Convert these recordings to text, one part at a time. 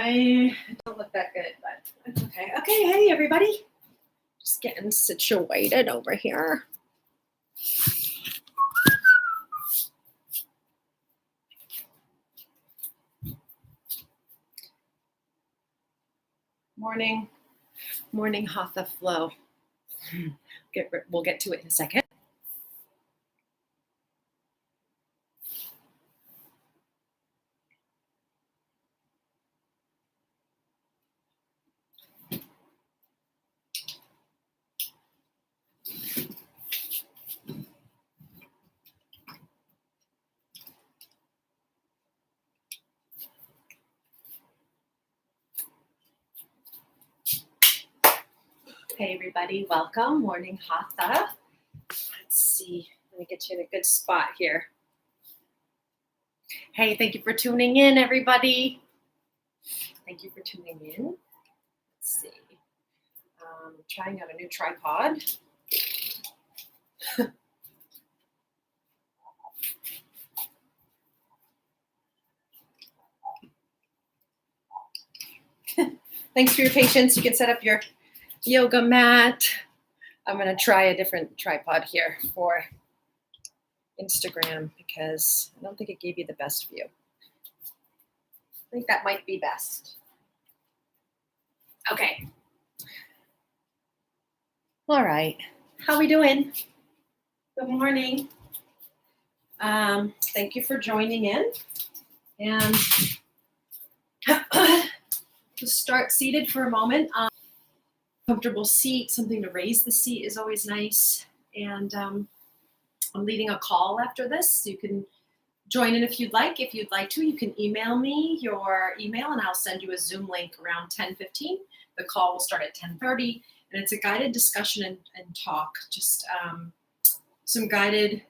I don't look that good, but it's okay. Okay, hey everybody. Just getting situated over here. Morning Hatha flow. We'll get to it in a second. Hey everybody, welcome. Morning Hatha. Let's see. Let me get you in a good spot here. Hey, thank you for tuning in, everybody. Thank you for tuning in. Let's see. Trying out a new tripod. Thanks for your patience. You can set up your yoga mat. I'm going to try a different tripod here for Instagram because I don't think it gave you the best view. I think that might be best. Okay. All right. How we doing? Good morning. Thank you for joining in. And just start seated for a moment. Comfortable seat, something to raise the seat is always nice. And I'm leading a call after this. You can join in if you'd like. If you'd like to, you can email me your email and I'll send you a Zoom link around 10:15. The call will start at 10:30 and it's a guided discussion and talk, just some guided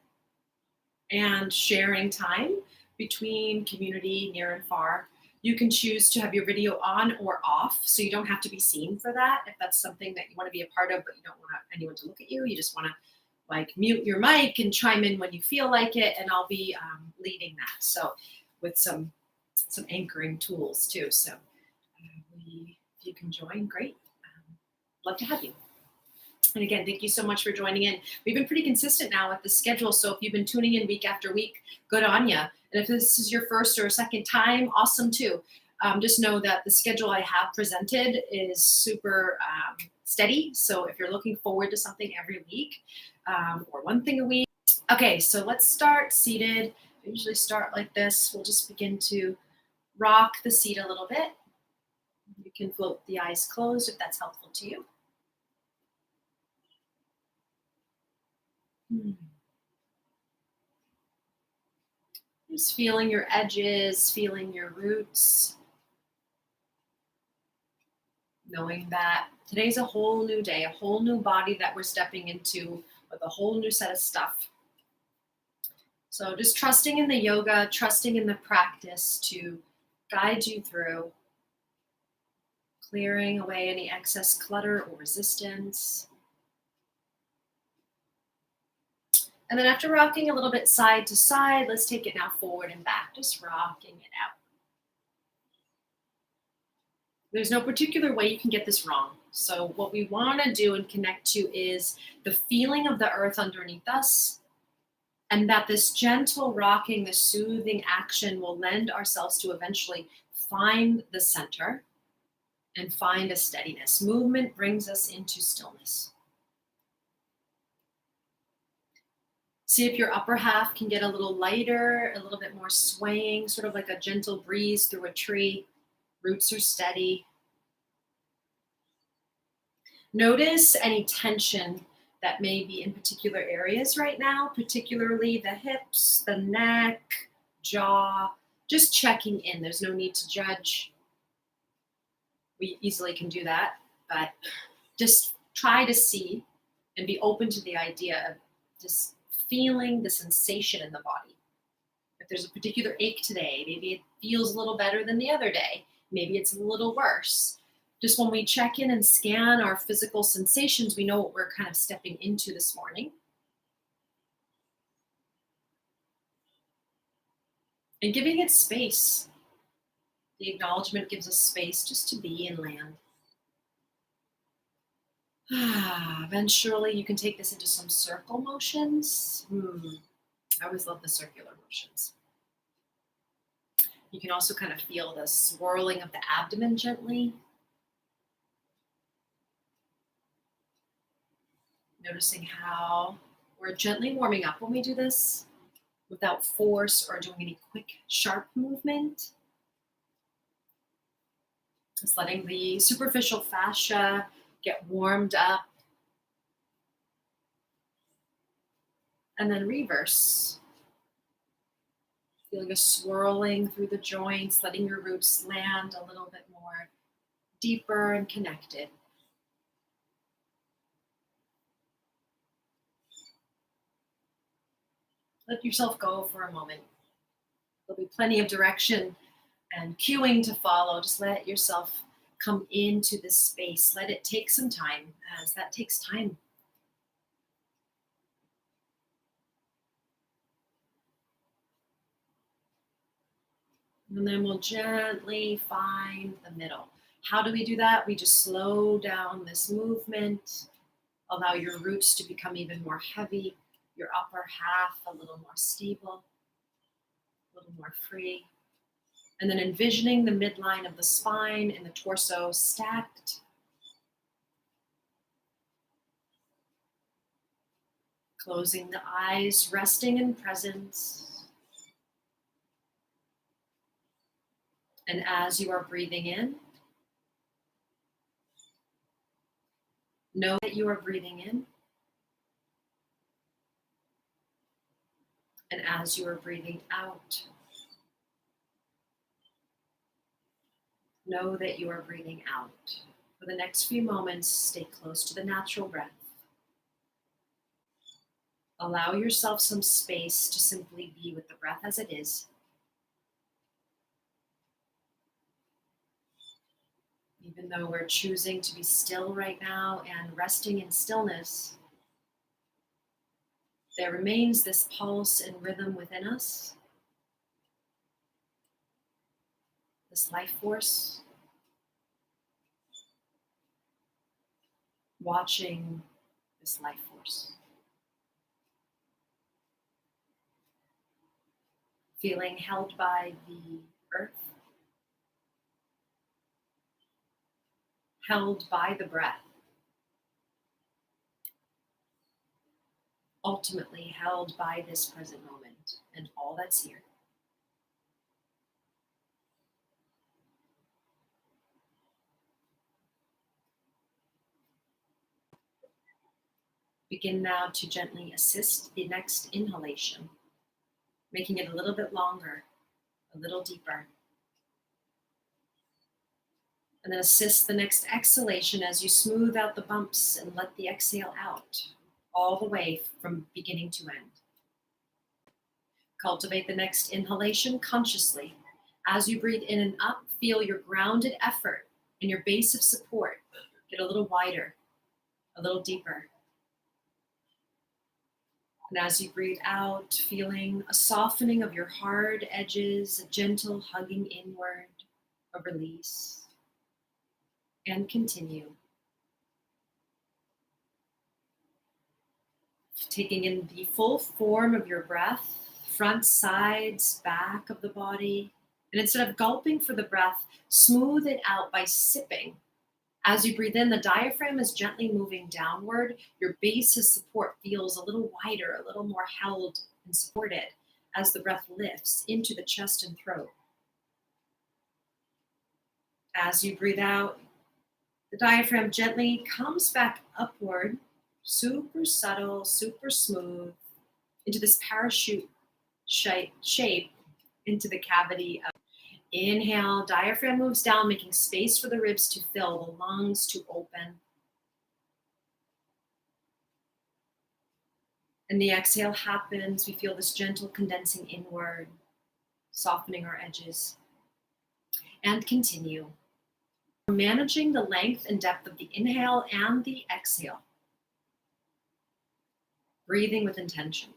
and sharing time between community near and far. You can choose to have your video on or off, so you don't have to be seen for that. If that's something that you want to be a part of, but you don't want anyone to look at you, you just want to like mute your mic and chime in when you feel like it, and I'll be leading that. So with some anchoring tools too. So if you can join, great. Love to have you. And again, thank you so much for joining in. We've been pretty consistent now with the schedule. So if you've been tuning in week after week, good on you. And if this is your first or second time, awesome too. Just know that the schedule I have presented is super steady. So if you're looking forward to something every week or one thing a week. Okay, so let's start seated. I usually start like this. We'll just begin to rock the seat a little bit. You can float the eyes closed if that's helpful to you. Just feeling your edges, feeling your roots. Knowing that today's a whole new day, a whole new body that we're stepping into with a whole new set of stuff. So just trusting in the yoga, trusting in the practice to guide you through, clearing away any excess clutter or resistance. And then after rocking a little bit side to side, let's take it now forward and back, just rocking it out. There's no particular way you can get this wrong. So what we want to do and connect to is the feeling of the earth underneath us, and that this gentle rocking, the soothing action will lend ourselves to eventually find the center and find a steadiness. Movement brings us into stillness. See if your upper half can get a little lighter, a little bit more swaying, sort of like a gentle breeze through a tree. Roots are steady. Notice any tension that may be in particular areas right now, particularly the hips, the neck, jaw. Just checking in. There's no need to judge. We easily can do that, but just try to see and be open to the idea of just feeling the sensation in the body. If there's a particular ache today, maybe it feels a little better than the other day. Maybe it's a little worse. Just when we check in and scan our physical sensations, we know what we're kind of stepping into this morning. And giving it space. The acknowledgement gives us space just to be and land. Eventually, you can take this into some circle motions. I always love the circular motions. You can also kind of feel the swirling of the abdomen gently. Noticing how we're gently warming up when we do this without force or doing any quick, sharp movement. Just letting the superficial fascia get warmed up. And then reverse. Feeling a swirling through the joints, letting your roots land a little bit more deeper and connected. Let yourself go for a moment. There'll be plenty of direction and cueing to follow. Just let yourself come into this space. Let it take some time, as that takes time. And then we'll gently find the middle. How do we do that? We just slow down this movement. Allow your roots to become even more heavy, your upper half a little more stable, a little more free. And then envisioning the midline of the spine and the torso stacked. Closing the eyes, resting in presence. And as you are breathing in, know that you are breathing in. And as you are breathing out, know that you are breathing out. For the next few moments, stay close to the natural breath. Allow yourself some space to simply be with the breath as it is. Even though we're choosing to be still right now and resting in stillness, there remains this pulse and rhythm within us, this life force, watching this life force. Feeling held by the earth, held by the breath, ultimately held by this present moment and all that's here. Begin now to gently assist the next inhalation, making it a little bit longer, a little deeper. And then assist the next exhalation as you smooth out the bumps and let the exhale out, all the way from beginning to end. Cultivate the next inhalation consciously. As you breathe in and up, feel your grounded effort and your base of support get a little wider, a little deeper. And as you breathe out, feeling a softening of your hard edges, a gentle hugging inward, a release. And continue. Taking in the full form of your breath, front, sides, back of the body. And instead of gulping for the breath, smooth it out by sipping. As you breathe in, the diaphragm is gently moving downward. Your base of support feels a little wider, a little more held and supported as the breath lifts into the chest and throat. As you breathe out, the diaphragm gently comes back upward, super subtle, super smooth, into this parachute shape into the cavity of. Inhale, diaphragm moves down, making space for the ribs to fill, the lungs to open. And the exhale happens. We feel this gentle condensing inward, softening our edges. And continue. Managing the length and depth of the inhale and the exhale. Breathing with intention.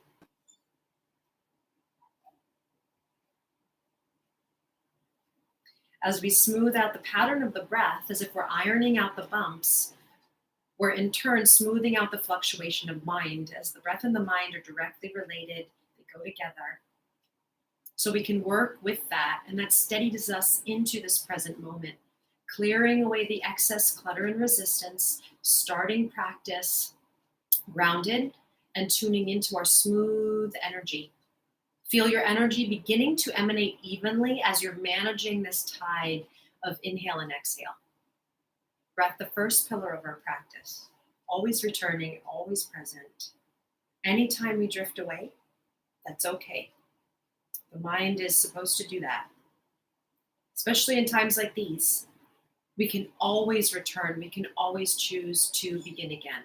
As we smooth out the pattern of the breath, as if we're ironing out the bumps, we're in turn smoothing out the fluctuation of mind, as the breath and the mind are directly related, they go together. So we can work with that, and that steadies us into this present moment, clearing away the excess clutter and resistance, starting practice grounded and tuning into our smooth energy. Feel your energy beginning to emanate evenly as you're managing this tide of inhale and exhale. Breath, the first pillar of our practice, always returning, always present. Anytime we drift away, that's okay. The mind is supposed to do that. Especially in times like these, we can always return. We can always choose to begin again.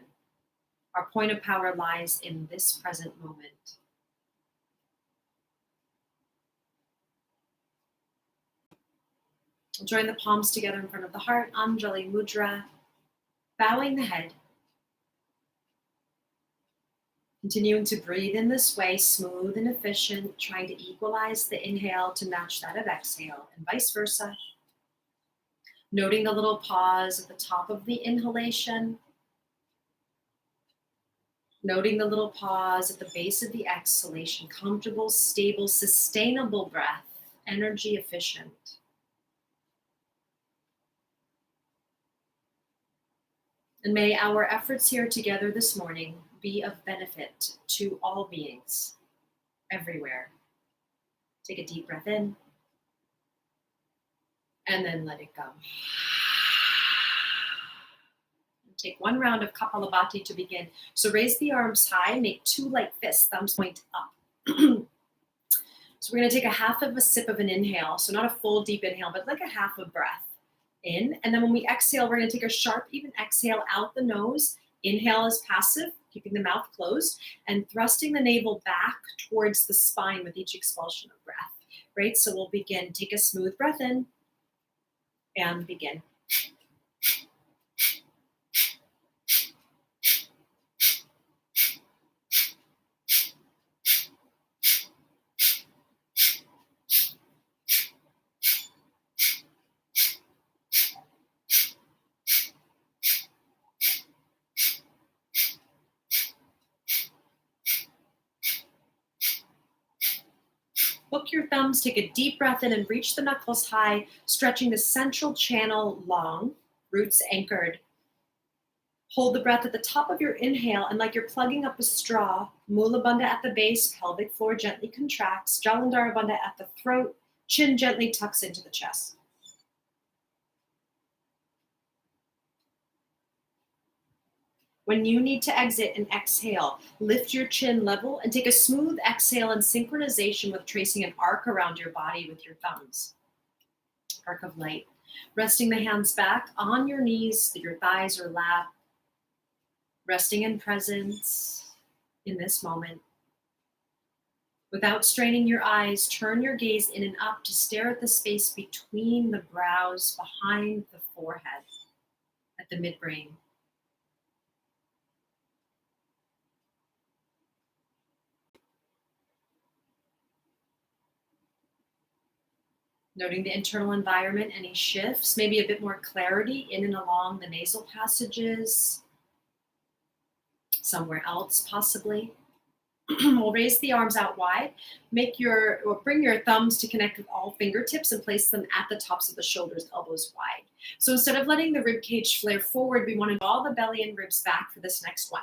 Our point of power lies in this present moment. Join the palms together in front of the heart, Anjali Mudra, bowing the head. Continuing to breathe in this way, smooth and efficient, trying to equalize the inhale to match that of exhale, and vice versa. Noting the little pause at the top of the inhalation. Noting the little pause at the base of the exhalation. Comfortable, stable, sustainable breath, energy efficient. And may our efforts here together this morning be of benefit to all beings everywhere. Take a deep breath in and then let it go. Take one round of Kapalabhati to begin. So raise the arms high, make two light fists, thumbs point up. So we're going to take a half of a sip of an inhale. So not a full deep inhale, but like a half a breath in. And then when we exhale, we're going to take a sharp, even exhale out the nose. Inhale is passive, keeping the mouth closed, and thrusting the navel back towards the spine with each expulsion of breath, right? So we'll begin. Take a smooth breath in and begin. Hook your thumbs, take a deep breath in and reach the knuckles high, stretching the central channel long, roots anchored. Hold the breath at the top of your inhale, and like you're plugging up a straw, Mula Bandha at the base, pelvic floor gently contracts, Jalandhara Bandha at the throat, chin gently tucks into the chest. When you need to exit and exhale, lift your chin level and take a smooth exhale in synchronization with tracing an arc around your body with your thumbs. Arc of light. Resting the hands back on your knees, your thighs or lap. Resting in presence in this moment. Without straining your eyes, turn your gaze in and up to stare at the space between the brows, behind the forehead, at the midbrain. Noting the internal environment, any shifts, maybe a bit more clarity in and along the nasal passages, somewhere else possibly. We'll raise the arms out wide, bring your thumbs to connect with all fingertips and place them at the tops of the shoulders, elbows wide. So instead of letting the rib cage flare forward, we want to draw the belly and ribs back for this next one.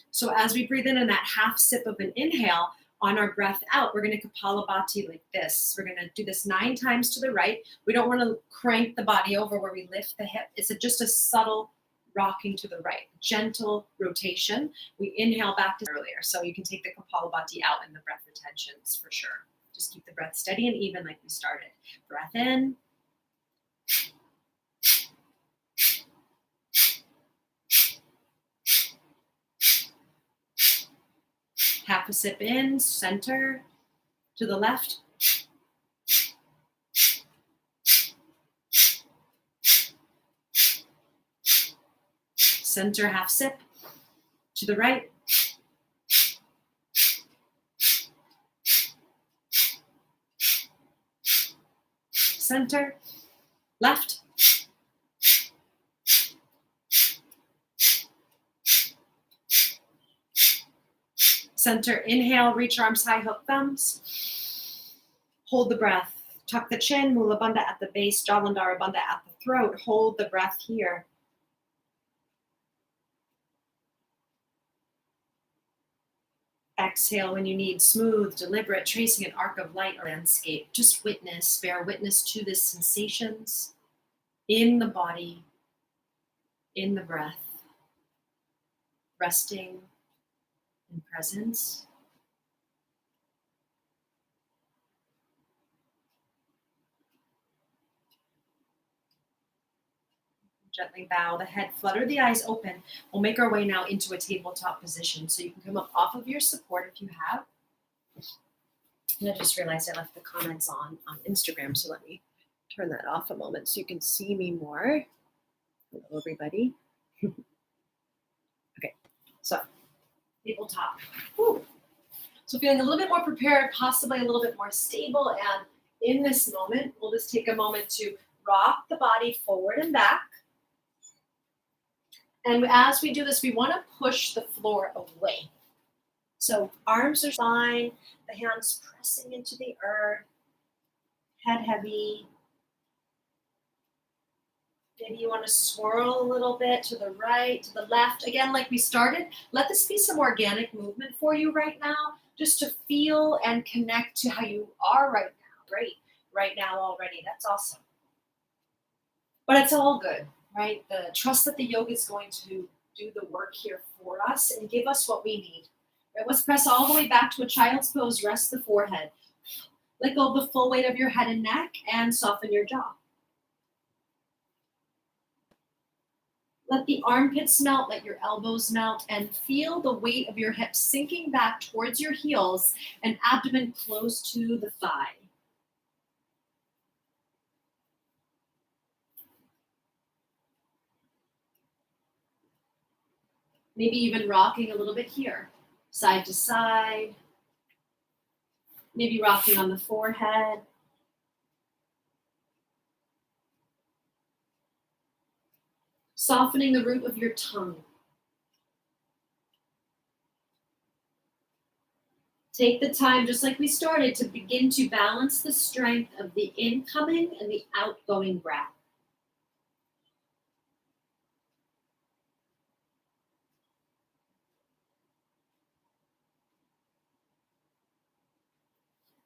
So as we breathe in that half sip of an inhale, on our breath out, we're going to Kapalabhati like this. We're going to do this 9 times to the right. We don't want to crank the body over where we lift the hip. It's just a subtle rocking to the right, gentle rotation. We inhale back to earlier. So you can take the Kapalabhati out in the breath retentions for sure. Just keep the breath steady and even like we started. Breath in. Half a sip in, center, to the left. Center, half sip, to the right. Center, Left. Center, inhale, reach arms high, hook thumbs. Hold the breath. Tuck the chin, Mula Bandha at the base, Jalandhara Bandha at the throat. Hold the breath here. Exhale when you need, smooth, deliberate, tracing an arc of light or landscape. Just witness, bear witness to the sensations in the body, in the breath, resting in presence. Gently bow the head, flutter the eyes open. We'll make our way now into a tabletop position. So you can come up off of your support if you have. And I just realized I left the comments on Instagram, so let me turn that off a moment so you can see me more. Hello, everybody. Okay, so tabletop. Whew. So feeling a little bit more prepared, possibly a little bit more stable. And in this moment, we'll just take a moment to rock the body forward and back. And as we do this, we want to push the floor away. So arms are fine, the hands pressing into the earth, head heavy. Maybe you want to swirl a little bit to the right, to the left. Again, like we started, let this be some organic movement for you right now, just to feel and connect to how you are right now. Great, right now already, that's awesome. But it's all good, right? The trust that the yoga is going to do the work here for us and give us what we need. Right? Let's press all the way back to a child's pose, rest the forehead. Let go of the full weight of your head and neck and soften your jaw. Let the armpits melt, let your elbows melt, and feel the weight of your hips sinking back towards your heels and abdomen close to the thigh. Maybe even rocking a little bit here, side to side. Maybe rocking on the forehead. Softening the root of your tongue. Take the time, just like we started, to begin to balance the strength of the incoming and the outgoing breath.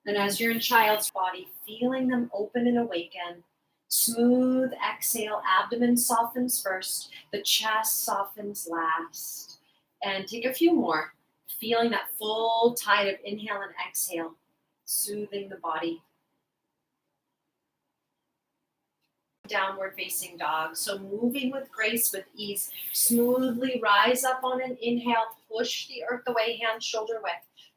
And as you're in child's body, feeling them open and awaken, smooth exhale, abdomen softens first, the chest softens last. And take a few more, feeling that full tide of inhale and exhale, soothing the body. Downward facing dog. So moving with grace, with ease, smoothly rise up on an inhale, push the earth away, hands shoulder width.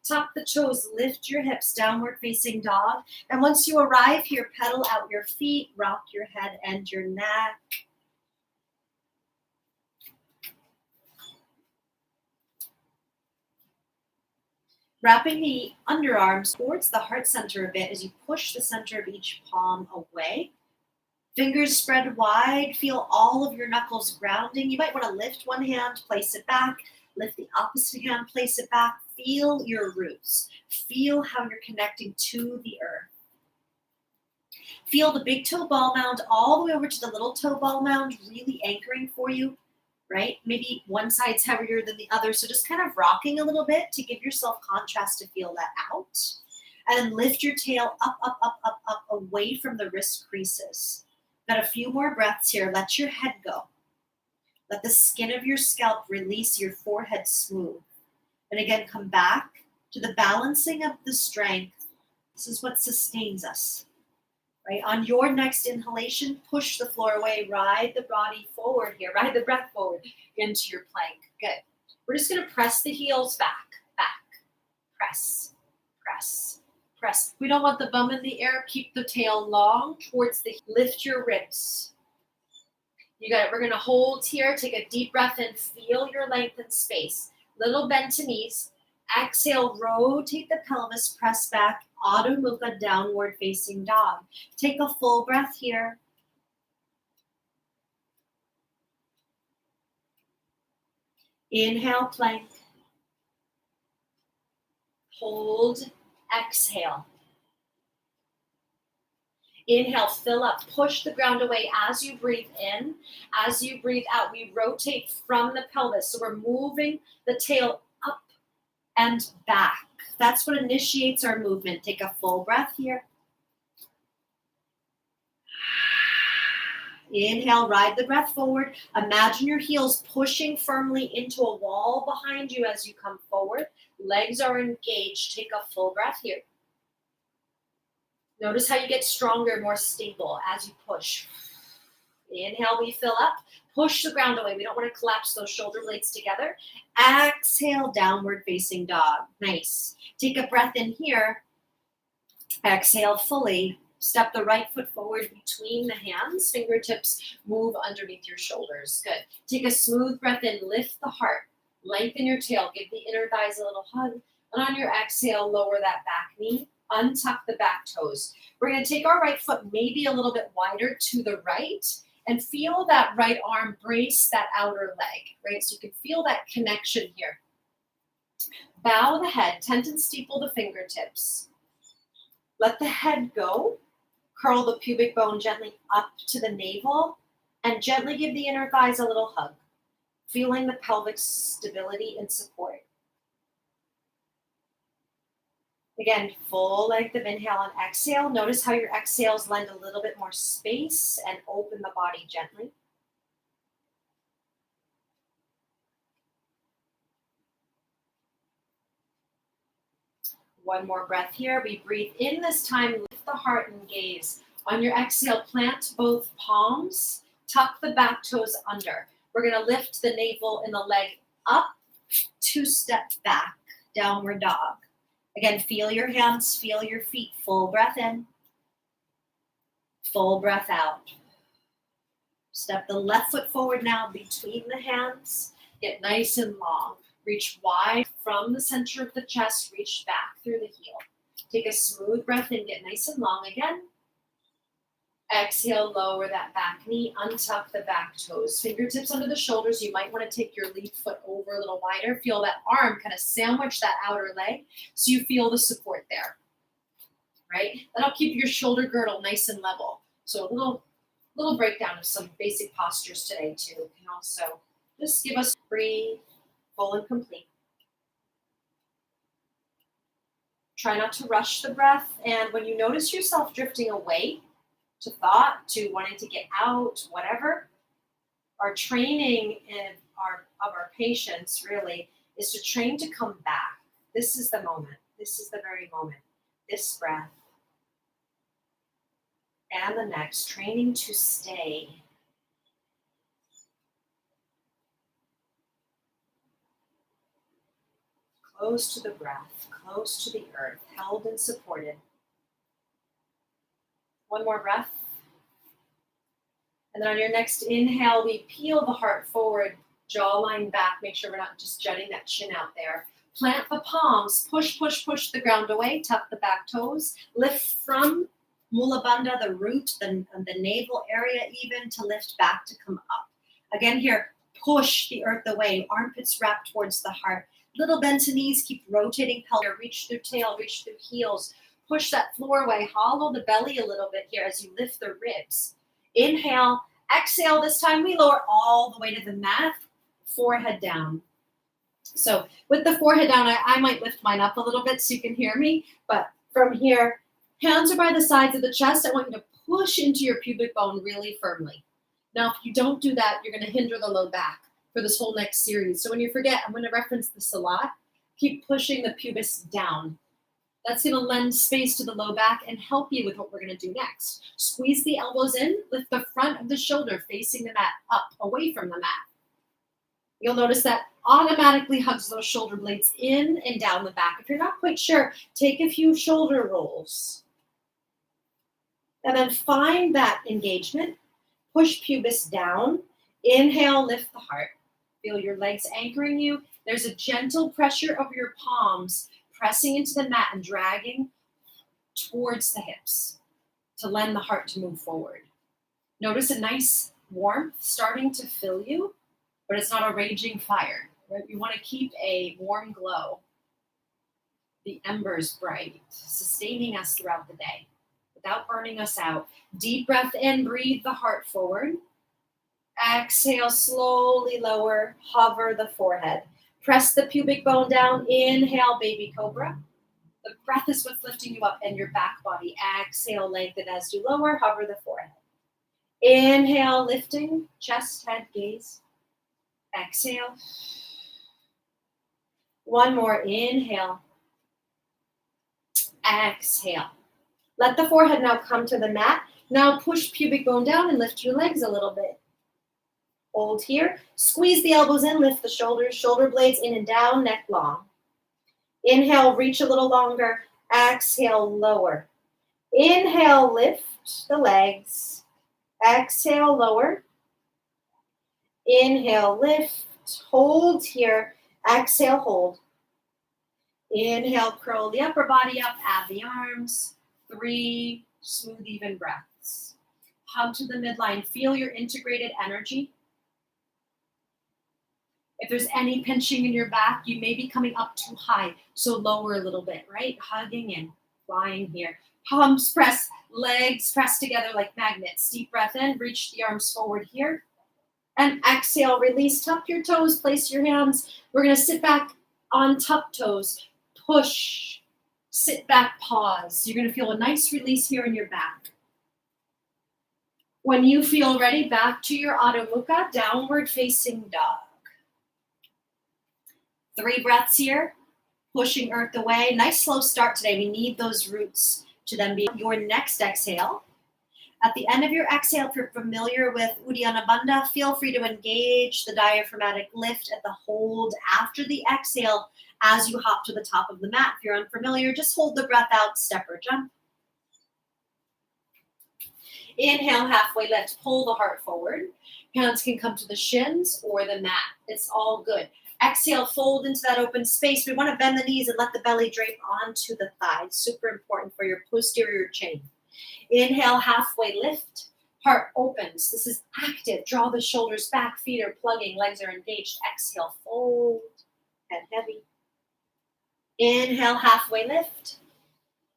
Tuck the toes, lift your hips, downward facing dog. And once you arrive here, pedal out your feet, rock your head and your neck. Wrapping the underarms towards the heart center a bit as you push the center of each palm away. Fingers spread wide, feel all of your knuckles grounding. You might want to lift one hand, place it back. Lift the opposite hand, place it back. Feel your roots. Feel how you're connecting to the earth. Feel the big toe ball mound all the way over to the little toe ball mound, really anchoring for you, right? Maybe one side's heavier than the other, so just kind of rocking a little bit to give yourself contrast to feel that out. And then lift your tail up, up, up, up, up, away from the wrist creases. Got a few more breaths here. Let your head go. Let the skin of your scalp release, your forehead smooth. And again, come back to the balancing of the strength. This is what sustains us, right? On your next inhalation, push the floor away, ride the body forward here, ride the breath forward into your plank. Good. We're just gonna press the heels back, press, press, press. We don't want the bum in the air. Keep the tail long towards the, lift your ribs. You got it. We're going to hold here. Take a deep breath and feel your length and space. Little bend to knees. Exhale, rotate the pelvis, press back, Adho Mukha, downward facing dog. Take a full breath here. Inhale, plank. Hold, exhale. Inhale, fill up, push the ground away as you breathe in. As you breathe out, we rotate from the pelvis. So we're moving the tail up and back. That's what initiates our movement. Take a full breath here. Inhale, ride the breath forward. Imagine your heels pushing firmly into a wall behind you as you come forward. Legs are engaged. Take a full breath here. Notice how you get stronger, more stable as you push. Inhale, we fill up. Push the ground away. We don't want to collapse those shoulder blades together. Exhale, downward facing dog. Nice. Take a breath in here. Exhale fully. Step the right foot forward between the hands. Fingertips move underneath your shoulders. Good. Take a smooth breath in. Lift the heart. Lengthen your tail. Give the inner thighs a little hug. And on your exhale, lower that back knee. Untuck the back toes. We're going to take our right foot maybe a little bit wider to the right and feel that right arm brace that outer leg, right? So you can feel that connection here. Bow the head, tension steeple the fingertips. Let the head go. Curl the pubic bone gently up to the navel and gently give the inner thighs a little hug, feeling the pelvic stability and support. Again, full length of inhale and exhale. Notice how your exhales lend a little bit more space and open the body gently. One more breath here. We breathe in this time, lift the heart and gaze. On your exhale, plant both palms, tuck the back toes under. We're going to lift the navel and the leg up, 2 steps back, downward dog. Again, feel your hands, feel your feet. Full breath in, full breath out. Step the left foot forward now between the hands. Get nice and long. Reach wide from the center of the chest. Reach back through the heel. Take a smooth breath in. Get nice and long again. Exhale, lower that back knee. Untuck the back toes. Fingertips under the shoulders. You might want to take your lead foot over a little wider. Feel that arm kind of sandwich that outer leg so you feel the support there, right? That'll keep your shoulder girdle nice and level. So a little breakdown of some basic postures today too can also just give us breathe, full and complete. Try not to rush the breath. And when you notice yourself drifting away to thought, to wanting to get out, whatever, our training of our patients really is to train to come back. This is the moment. This is the very moment. This breath and the next, training to stay. Close to the breath, close to the earth, held and supported. One more breath. And then on your next inhale, we peel the heart forward, jawline back. Make sure we're not just jutting that chin out there. Plant the palms, push, push, push the ground away, tuck the back toes. Lift from Mula Bandha, the root, the navel area even, to lift back to come up. Again here, push the earth away, armpits wrapped towards the heart. Little bend to knees, keep rotating pelvis. Reach through tail, reach through heels. Push that floor away, hollow the belly a little bit here as you lift the ribs. Inhale, exhale. This time we lower all the way to the mat, forehead down. So with the forehead down, I might lift mine up a little bit so you can hear me. But from here, hands are by the sides of the chest. I want you to push into your pubic bone really firmly. Now, if you don't do that, you're going to hinder the low back for this whole next series. So when you forget, I'm going to reference this a lot. Keep pushing the pubis down. That's going to lend space to the low back and help you with what we're going to do next. Squeeze the elbows in, lift the front of the shoulder facing the mat up, away from the mat. You'll notice that automatically hugs those shoulder blades in and down the back. If you're not quite sure, take a few shoulder rolls. And then find that engagement. Push pubis down. Inhale, lift the heart. Feel your legs anchoring you. There's a gentle pressure of your palms pressing into the mat and dragging towards the hips to lend the heart to move forward. Notice a nice warmth starting to fill you, but it's not a raging fire. right? We want to keep a warm glow, the embers bright, sustaining us throughout the day without burning us out. Deep breath in, breathe the heart forward. Exhale, slowly lower, hover the forehead. Press the pubic bone down. Inhale, baby cobra. The breath is what's lifting you up and your back body. Exhale, lengthen as you lower, hover the forehead. Inhale, lifting, chest, head, gaze. Exhale. One more, inhale. Exhale. Let the forehead now come to the mat. Now push pubic bone down and lift your legs a little bit. Hold here. Squeeze the elbows in, lift the shoulders, shoulder blades in and down, neck long. Inhale, reach a little longer. Exhale, lower. Inhale, lift the legs. Exhale, lower. Inhale, lift. Hold here. Exhale, hold. Inhale, curl the upper body up, add the arms. 3 smooth, even breaths. Hug to the midline. Feel your integrated energy. If there's any pinching in your back, you may be coming up too high, so lower a little bit, right? Hugging in, flying here. Palms press, legs press together like magnets. Deep breath in, reach the arms forward here. And exhale, release, tuck your toes, place your hands. We're gonna sit back on tuck toes, push, sit back, pause. You're gonna feel a nice release here in your back. When you feel ready, back to your Adho Mukha, downward facing dog. 3 breaths here, pushing earth away. Nice slow start today. We need those roots to then be your next exhale. At the end of your exhale, if you're familiar with Uddiyana Bandha, feel free to engage the diaphragmatic lift at the hold after the exhale as you hop to the top of the mat. If you're unfamiliar, just hold the breath out, step or jump. Inhale, halfway lift, pull the heart forward. Hands can come to the shins or the mat. It's all good. Exhale, fold into that open space. We want to bend the knees and let the belly drape onto the thighs. Super important for your posterior chain. Inhale, halfway lift. Heart opens. This is active. Draw the shoulders back. Feet are plugging. Legs are engaged. Exhale, fold. Head heavy. Inhale, halfway lift.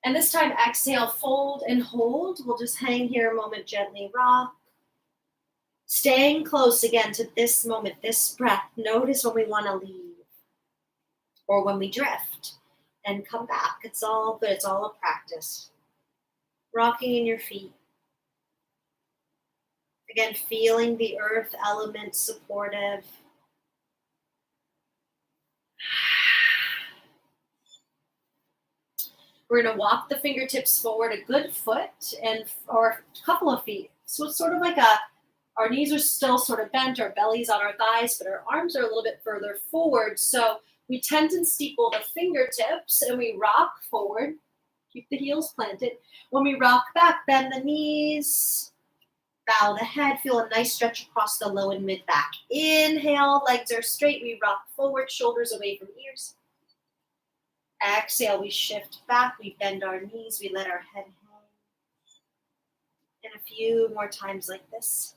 And this time, exhale, fold and hold. We'll just hang here a moment, gently rock. Staying close again to this moment, this breath. Notice when we want to leave or when we drift and come back. It's all good. It's all a practice. Rocking in your feet. Again, feeling the earth element supportive. We're going to walk the fingertips forward a good foot or a couple of feet. So it's sort of like our knees are still sort of bent, our belly's on our thighs, but our arms are a little bit further forward. So we tend to steeple the fingertips and we rock forward. Keep the heels planted. When we rock back, bend the knees, bow the head, feel a nice stretch across the low and mid back. Inhale, legs are straight. We rock forward, shoulders away from ears. Exhale, we shift back, we bend our knees, we let our head hang. And a few more times like this.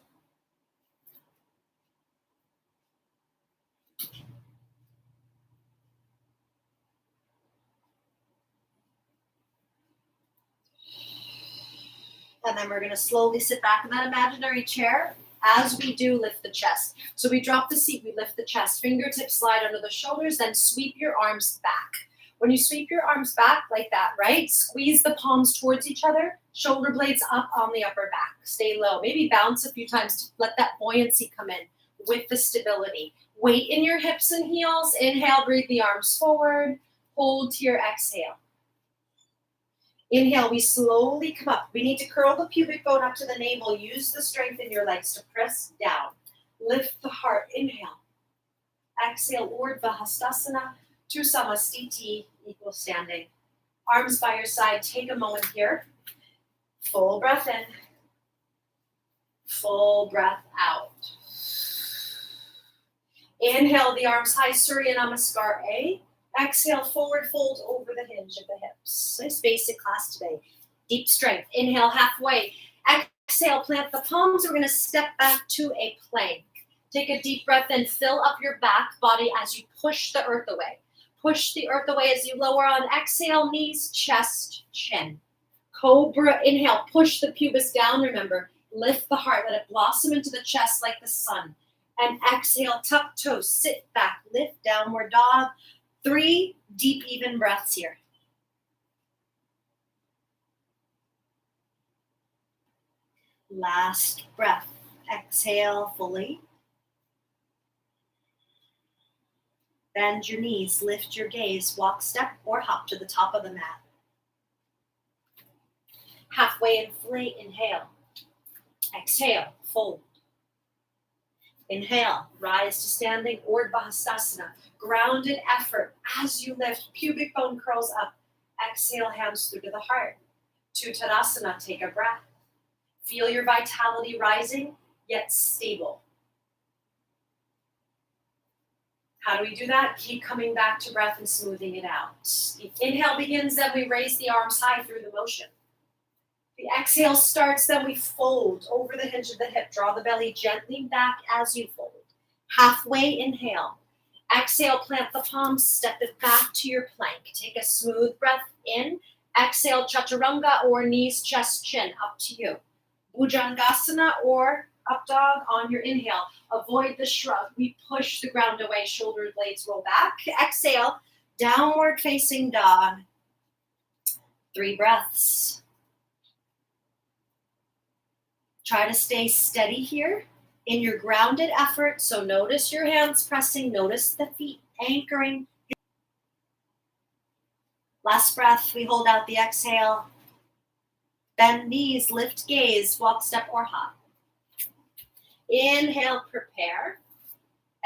And then we're going to slowly sit back in that imaginary chair. As we do, lift the chest. So we drop the seat, we lift the chest. Fingertips slide under the shoulders, then sweep your arms back. When you sweep your arms back like that, right? Squeeze the palms towards each other, shoulder blades up on the upper back. Stay low. Maybe bounce a few times to let that buoyancy come in with the stability. Weight in your hips and heels. Inhale, breathe the arms forward. Hold to your exhale. Inhale, we slowly come up. We need to curl the pubic bone up to the navel. Use the strength in your legs to press down. Lift the heart. Inhale. Exhale, Urdhva Hastasana to Samastiti, equal standing. Arms by your side. Take a moment here. Full breath in. Full breath out. Inhale, the arms high, Surya Namaskar A. Exhale, forward fold over the hinge of the hips. Nice basic class today. Deep strength. Inhale, halfway. Exhale, plant the palms. We're going to step back to a plank. Take a deep breath in. Fill up your back body as you push the earth away. Push the earth away as you lower on. Exhale, knees, chest, chin. Cobra, inhale, push the pubis down, remember. Lift the heart, let it blossom into the chest like the sun. And exhale, tuck toes, sit back, lift, downward dog. 3 deep, even breaths here. Last breath. Exhale fully. Bend your knees, lift your gaze, walk, step, or hop to the top of the mat. Halfway inflate, inhale. Exhale, fold. Inhale, rise to standing, Urdhva Hastasana. Grounded effort as you lift, pubic bone curls up. Exhale, hands through to the heart. To Tadasana, take a breath. Feel your vitality rising, yet stable. How do we do that? Keep coming back to breath and smoothing it out. The inhale begins, then we raise the arms high through the motion. The exhale starts, then we fold over the hinge of the hip. Draw the belly gently back as you fold. Halfway inhale. Exhale, plant the palms, step it back to your plank. Take a smooth breath in. Exhale, chaturanga or knees, chest, chin, up to you. Bhujangasana or up dog on your inhale. Avoid the shrug. We push the ground away, shoulder blades roll back. Exhale, downward facing dog. 3 breaths. Try to stay steady here in your grounded effort. So notice your hands pressing, notice the feet anchoring. Last breath, we hold out the exhale. Bend knees, lift gaze, walk, step, or hop. Inhale, prepare.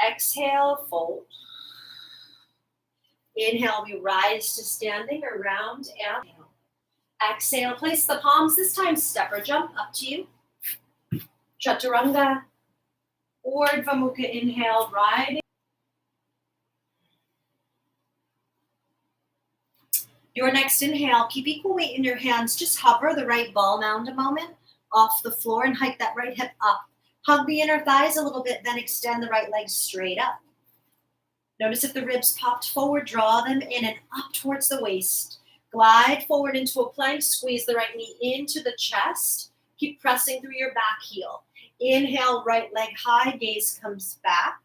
Exhale, fold. Inhale, we rise to standing or round and down. Exhale, place the palms. This time, step or jump, up to you. Chaturanga. Urdhva Mukha, inhale, riding. Your next inhale, keep equal weight in your hands. Just hover the right ball mound a moment off the floor and hike that right hip up. Hug the inner thighs a little bit, then extend the right leg straight up. Notice if the ribs popped forward, draw them in and up towards the waist. Glide forward into a plank, squeeze the right knee into the chest. Keep pressing through your back heel. Inhale, right leg high, gaze comes back.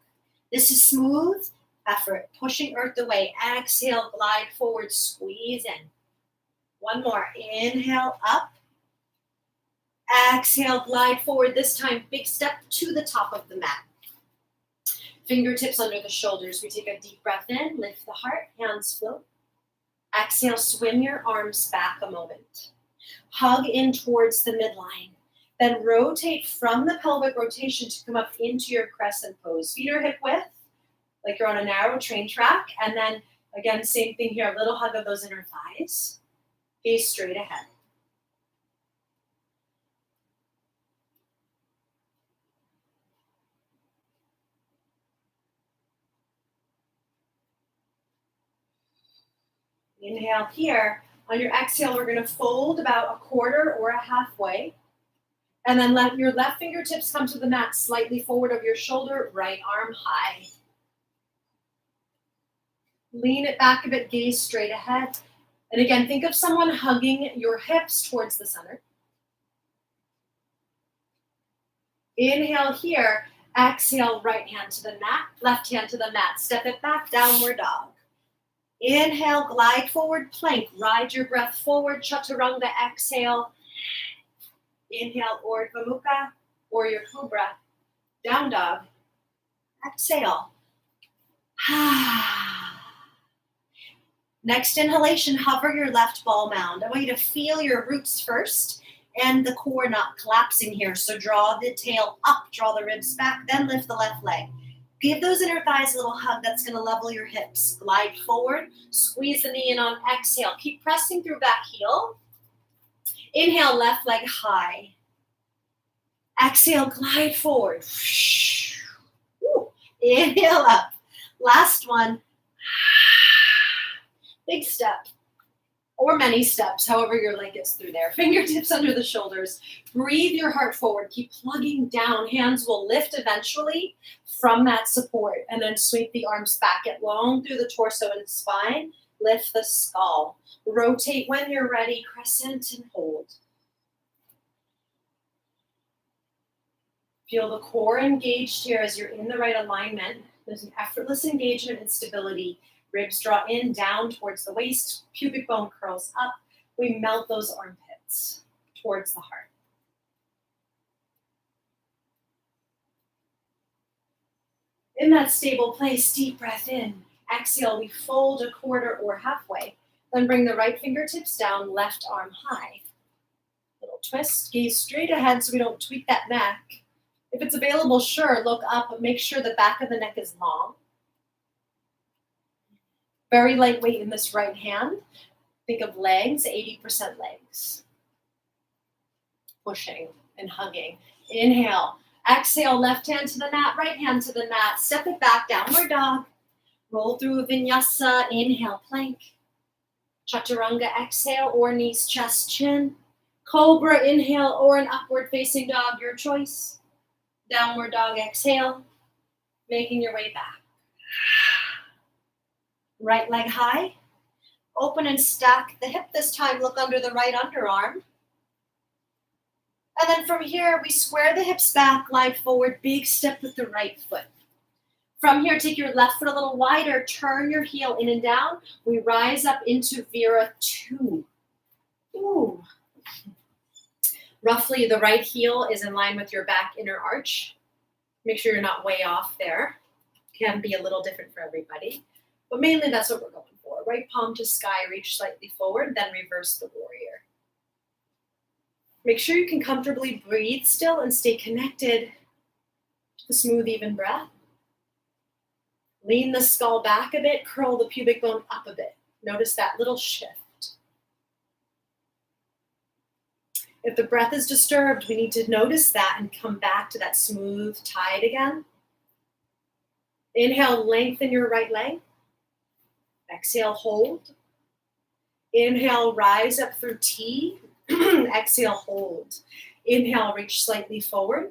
This is smooth effort, pushing earth away. Exhale, glide forward, squeeze in. One more. Inhale, up. Exhale, glide forward. This time, big step to the top of the mat. Fingertips under the shoulders. We take a deep breath in, lift the heart, hands float. Exhale, swim your arms back a moment. Hug in towards the midline. Then rotate from the pelvic rotation to come up into your crescent pose. Feet are hip width, like you're on a narrow train track. And then, again, same thing here, a little hug of those inner thighs. Gaze straight ahead. Inhale here. On your exhale, we're going to fold about a quarter or a halfway. And then let your left fingertips come to the mat slightly forward of your shoulder, right arm high. Lean it back a bit, gaze straight ahead. And again, think of someone hugging your hips towards the center. Inhale here. Exhale, right hand to the mat, left hand to the mat. Step it back, downward dog. Inhale, glide forward, plank. Ride your breath forward, chaturanga, exhale. Inhale, Urdhva Mukha, warrior cobra. Down dog. Exhale. Next inhalation, hover your left ball mound. I want you to feel your roots first and the core not collapsing here. So draw the tail up, draw the ribs back, then lift the left leg. Give those inner thighs a little hug that's going to level your hips. Glide forward, squeeze the knee in on exhale. Keep pressing through back heel. Inhale, left leg high. Exhale, glide forward. Inhale up. Last one. Big step. or many steps, however your leg gets through there. Fingertips under the shoulders. Breathe your heart forward. Keep plugging down. Hands will lift eventually from that support, and then sweep the arms back. Get long through the torso and spine. Lift the skull. Rotate when you're ready. Crescent and hold. Feel the core engaged here as you're in the right alignment. There's an effortless engagement and stability. Ribs draw in, down towards the waist. Pubic bone curls up. We melt those armpits towards the heart. In that stable place, deep breath in. Exhale, we fold a quarter or halfway. Then bring the right fingertips down, left arm high. Little twist, gaze straight ahead so we don't tweak that neck. If it's available, sure, look up, but make sure the back of the neck is long. Very lightweight in this right hand. Think of legs, 80% legs. Pushing and hugging. Inhale. Exhale, left hand to the mat, right hand to the mat. Step it back, downward dog. Roll through a vinyasa. Inhale, plank. Chaturanga, exhale, or knees, chest, chin. Cobra, inhale, or an upward facing dog, your choice. Downward dog, exhale. Making your way back. Right leg high. Open and stack the hip this time. Look under the right underarm. And then from here, we square the hips back, glide forward, big step with the right foot. From here, take your left foot a little wider, turn your heel in and down. We rise up into Vira 2. Ooh. Roughly, the right heel is in line with your back inner arch. Make sure you're not way off there. Can be a little different for everybody. But mainly that's what we're going for. Right palm to sky, reach slightly forward, then reverse the warrior. Make sure you can comfortably breathe still and stay connected to the smooth, even breath. Lean the skull back a bit, curl the pubic bone up a bit. Notice that little shift. If the breath is disturbed, we need to notice that and come back to that smooth tide again. Inhale, lengthen your right leg. Exhale, hold. Inhale, rise up through T. Exhale, hold. Inhale, reach slightly forward.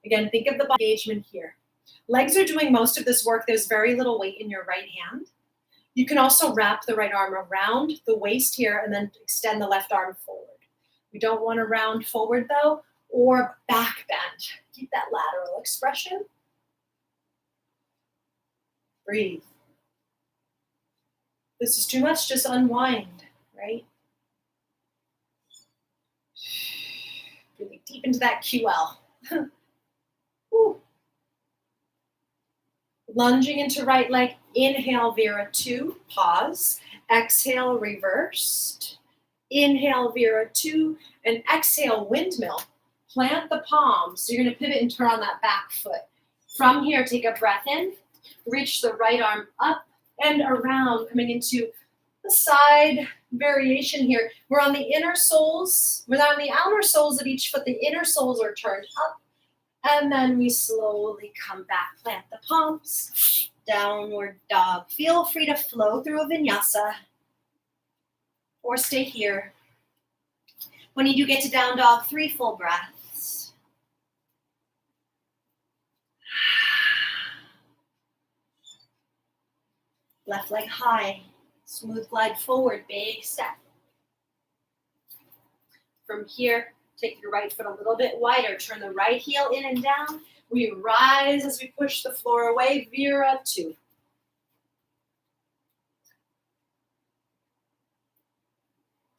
Again, think of the body engagement here. Legs are doing most of this work. There's very little weight in your right hand. You can also wrap the right arm around the waist here and then extend the left arm forward. We don't want to round forward though, or back bend. Keep that lateral expression. Breathe. This is too much, just unwind, right? Really deep into that QL. Lunging into right leg, inhale, Vira 2, pause. Exhale, reversed. Inhale, Vira 2, and exhale, windmill. Plant the palms. So you're gonna pivot and turn on that back foot. From here, take a breath in, reach the right arm up and around, coming into the side variation here. We're on the inner soles, we're on the outer soles of each foot. The inner soles are turned up, and then we slowly come back. Plant the palms, downward dog. Feel free to flow through a vinyasa or stay here. When you do get to down dog, 3 full breaths. Left leg high, smooth glide forward, big step. From here, take your right foot a little bit wider, turn the right heel in and down. We rise as we push the floor away, Vira 2.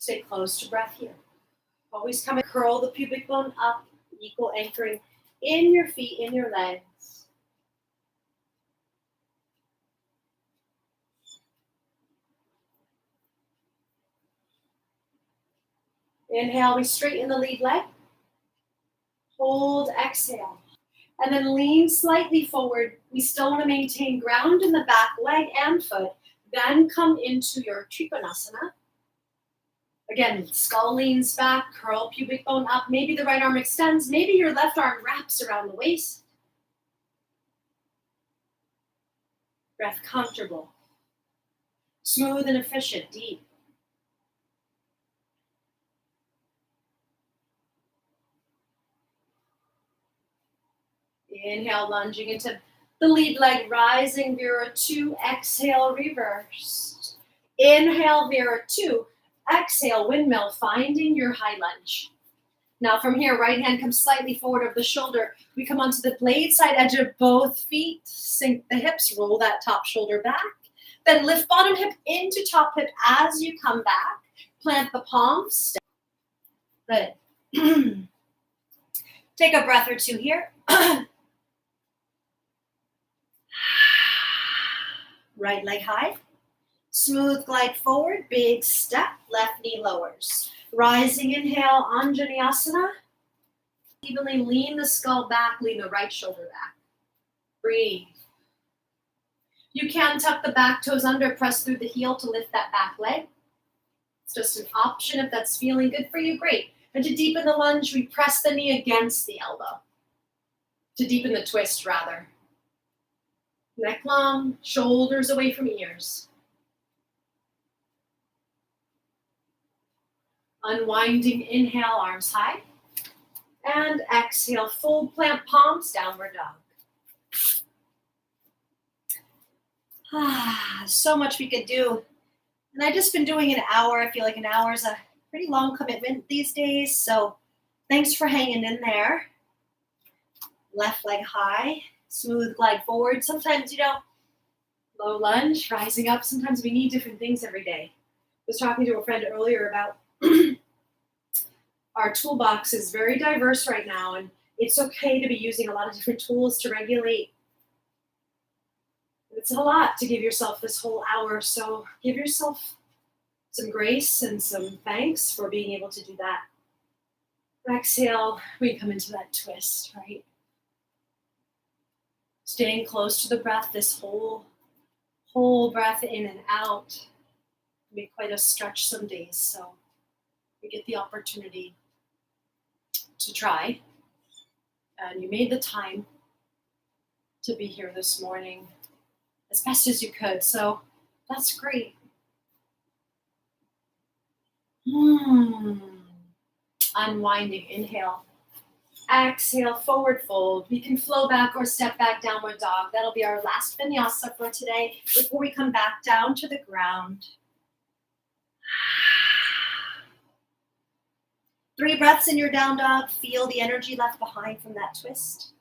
Stay close to breath here. Always come and curl the pubic bone up, equal anchoring in your feet, in your legs. Inhale, we straighten the lead leg. Hold, exhale. And then lean slightly forward. We still want to maintain ground in the back leg and foot. Then come into your Trikonasana. Again, skull leans back, curl pubic bone up. Maybe the right arm extends. Maybe your left arm wraps around the waist. Breath comfortable. Smooth and efficient, deep. Inhale, lunging into the lead leg, rising, Vera 2. Exhale, reverse. Inhale, Vera 2. Exhale, windmill, finding your high lunge. Now from here, right hand comes slightly forward over the shoulder. We come onto the blade side edge of both feet. Sink the hips, roll that top shoulder back. Then lift bottom hip into top hip as you come back. Plant the palms. Good. Take a breath or two here. Right leg high. Smooth glide forward, big step, left knee lowers. Rising inhale, Anjaneyasana. Evenly lean the skull back, lean the right shoulder back. Breathe. You can tuck the back toes under, press through the heel to lift that back leg. It's just an option if that's feeling good for you, great. And to deepen the lunge, we press the knee against the elbow. To deepen the twist, rather. Neck long, shoulders away from ears. Unwinding, inhale, arms high. And exhale, full plant palms, downward dog. So much we could do. And I've just been doing an hour. I feel like an hour is a pretty long commitment these days. So thanks for hanging in there. Left leg high, smooth glide forward. Sometimes, low lunge, rising up. Sometimes we need different things every day. I was talking to a friend earlier about our toolbox is very diverse right now, and it's okay to be using a lot of different tools to regulate. It's a lot to give yourself this whole hour, so give yourself some grace and some thanks for being able to do that. Exhale, we come into that twist, right? Staying close to the breath, this whole breath in and out. Can be quite a stretch some days, so we get the opportunity to try. And you made the time to be here this morning as best as you could, so that's great. Unwinding, inhale. Exhale, forward fold. We can flow back or step back, downward dog. That'll be our last vinyasa for today before we come back down to the ground. 3 breaths in your down dog. Feel the energy left behind from that twist.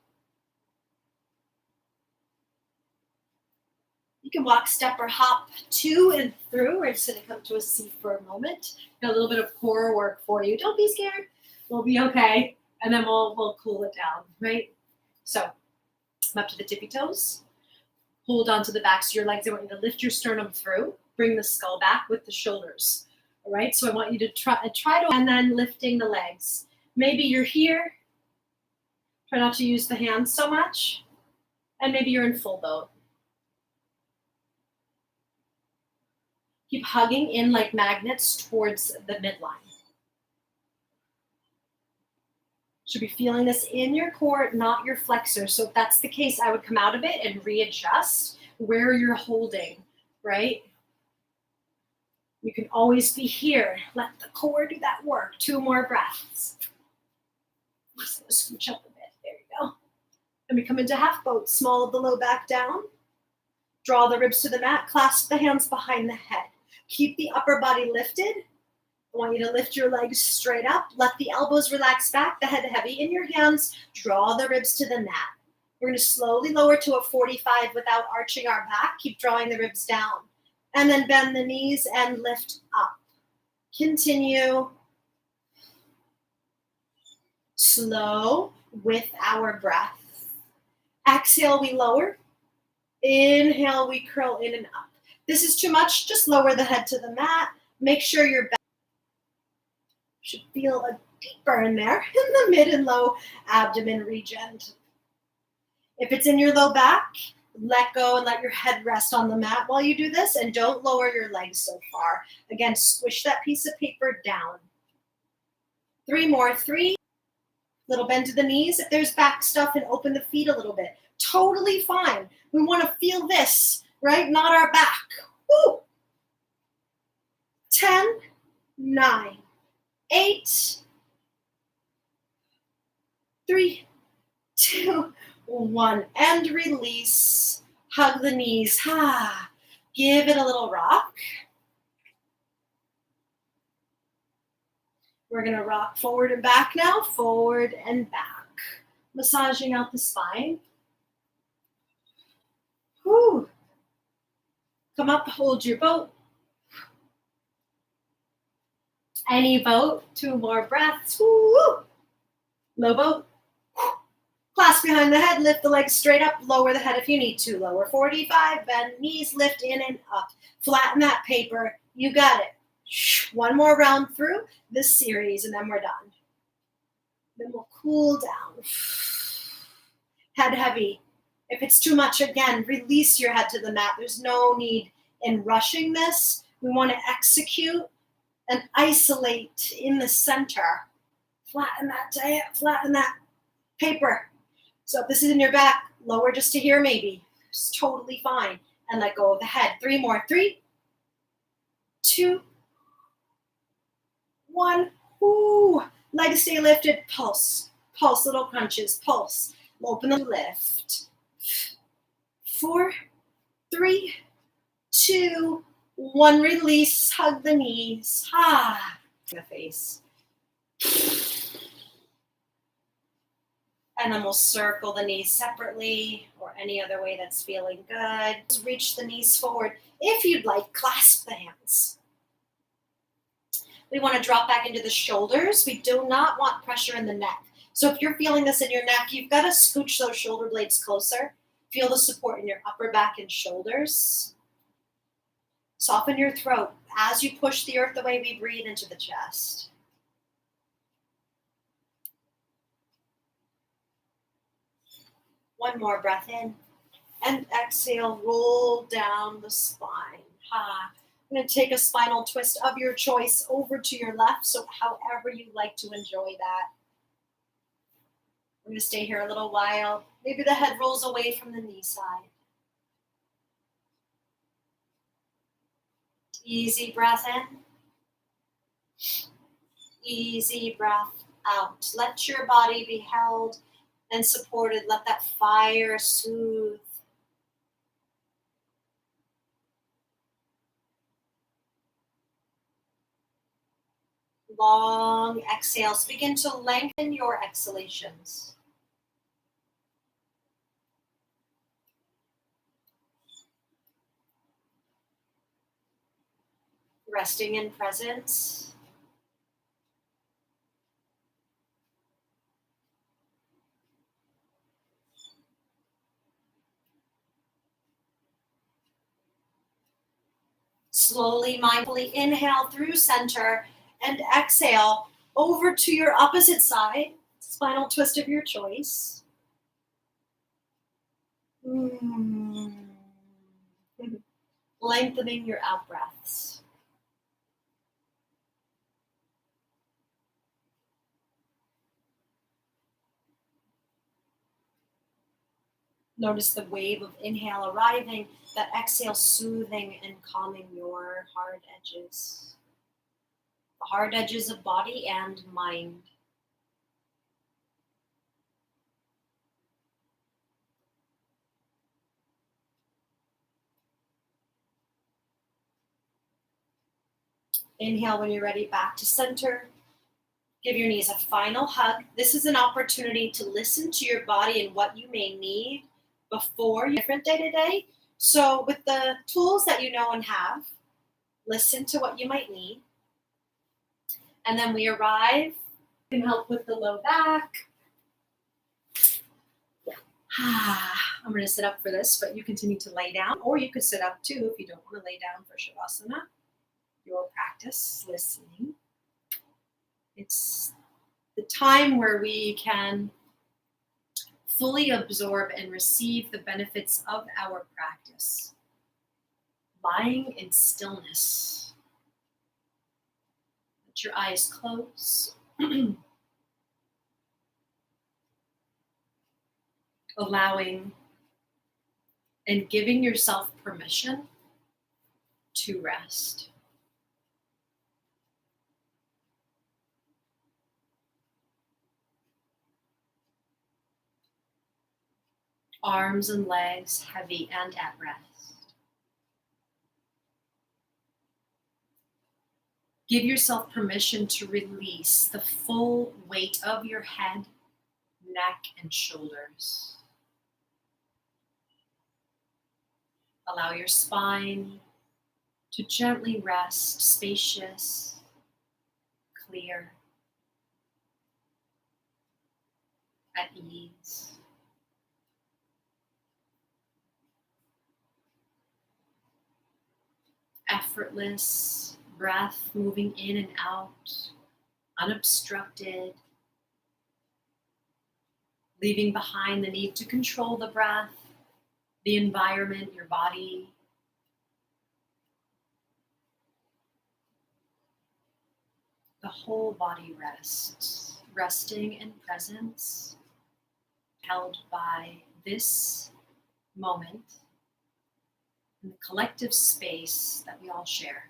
You can walk, step, or hop to and through. We're just going to come to a seat for a moment. Got a little bit of core work for you. Don't be scared. We'll be okay. And then we'll cool it down, right? So come up to the tippy toes. Hold on to the backs of your legs. I want you to lift your sternum through. Bring the skull back with the shoulders. All right, so I want you to try to, and then lifting the legs. Maybe you're here. Try not to use the hands so much. And maybe you're in full boat. Keep hugging in like magnets towards the midline. Should be feeling this in your core, not your flexor. So if that's the case, I would come out of it and readjust where you're holding, right? You can always be here. Let the core do that work. 2 more breaths. Just scooch up a bit. There you go. And we come into half boat. Small of the low back down. Draw the ribs to the mat. Clasp the hands behind the head. Keep the upper body lifted. I want you to lift your legs straight up. Let the elbows relax back. The head heavy in your hands. Draw the ribs to the mat. We're going to slowly lower to a 45 without arching our back. Keep drawing the ribs down. And then bend the knees and lift up. Continue. Slow with our breath. Exhale, we lower. Inhale, we curl in and up. This is too much. Just lower the head to the mat. Make sure your back should feel a deeper in there in the mid and low abdomen region. If it's in your low back, let go and let your head rest on the mat while you do this, and don't lower your legs so far. Again, squish that piece of paper down. 3 more. 3. Little bend to the knees. If there's back stuff, and open the feet a little bit. Totally fine. We want to feel this, right? Not our back. Woo! 10, 9, 8, 3, 2, 1, and release. Hug the knees. Give it a little rock. We're going to rock forward and back now, forward and back. Massaging out the spine. Whew. Come up, hold your boat. Any boat, 2 more breaths. Woo. Low boat. Clasp behind the head, lift the legs straight up, lower the head if you need to. Lower 45, bend knees, lift in and up. Flatten that paper. You got it. 1 more round through this series, and then we're done. Then we'll cool down. Head heavy. If it's too much, again, release your head to the mat. There's no need in rushing this. We want to execute and isolate in the center. Flatten that paper. So if this is in your back, lower just to here maybe. It's totally fine. And let go of the head. 3 more. 3, 2, 1. Ooh. Legs stay lifted. Pulse. Pulse. Little crunches. Pulse. Open the lift. 4, 3, 2, 1. Release. Hug the knees. The face. And then we'll circle the knees separately or any other way that's feeling good. Reach the knees forward. If you'd like, clasp the hands. We want to drop back into the shoulders. We do not want pressure in the neck. So if you're feeling this in your neck, you've got to scooch those shoulder blades closer. Feel the support in your upper back and shoulders. Soften your throat as you push the earth away. We breathe into the chest. One more breath in and exhale, roll down the spine. I'm going to take a spinal twist of your choice over to your left, so however you like to enjoy that. We're going to stay here a little while. Maybe the head rolls away from the knee side. Easy breath in. Easy breath out. Let your body be held and supported. Let that fire soothe. Long exhales. Begin to lengthen your exhalations. Resting in presence. Slowly, mindfully inhale through center and exhale over to your opposite side. Spinal twist of your choice. Lengthening your out breaths. Notice the wave of inhale arriving, that exhale soothing and calming your hard edges. The hard edges of body and mind. Inhale when you're ready, back to center. Give your knees a final hug. This is an opportunity to listen to your body and what you may need before your different day to day. So with the tools that you know and have, listen to what you might need. And then we arrive. Can help with the low back. I'm going to sit up for this, but you continue to lay down, or you could sit up too if you don't want to lay down for Shavasana. Your practice listening. It's the time where we can fully absorb and receive the benefits of our practice. Lying in stillness. Let your eyes close. Allowing and giving yourself permission to rest. Arms and legs heavy and at rest. Give yourself permission to release the full weight of your head, neck, and shoulders. Allow your spine to gently rest, spacious, clear, at ease. Effortless breath moving in and out, unobstructed, leaving behind the need to control the breath, the environment, your body. The whole body rests, resting in presence, held by this moment and the collective space that we all share.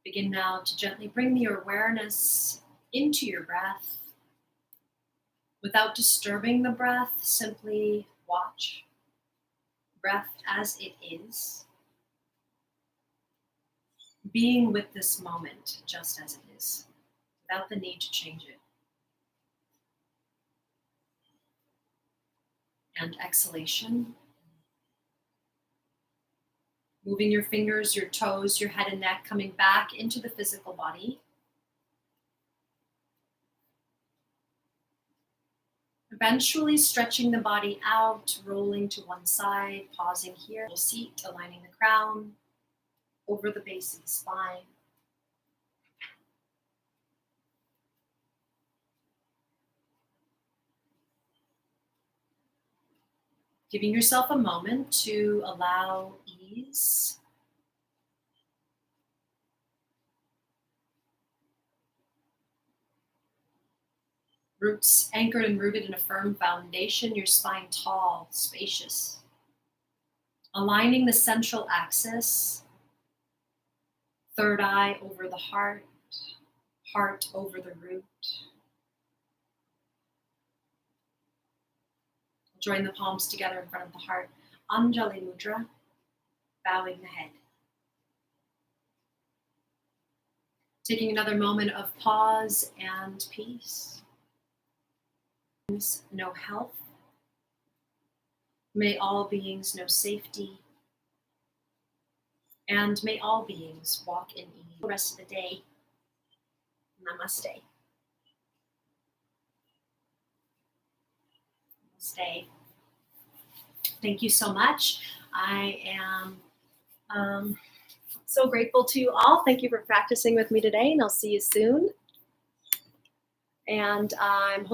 Begin now to gently bring your awareness into your breath. Without disturbing the breath, simply watch breath as it is, being with this moment just as it is, without the need to change it. And exhalation, moving your fingers, your toes, your head and neck, coming back into the physical body. Eventually stretching the body out, rolling to one side, pausing here, seat, aligning the crown over the base of the spine. Giving yourself a moment to allow ease. Roots anchored and rooted in a firm foundation, your spine tall, spacious. Aligning the central axis, third eye over the heart, heart over the root. Join the palms together in front of the heart. Anjali Mudra, bowing the head. Taking another moment of pause and peace. Know health. May all beings know safety. And may all beings walk in ease. The rest of the day. Namaste. Namaste. Thank you so much. I am so grateful to you all. Thank you for practicing with me today, and I'll see you soon. And I'm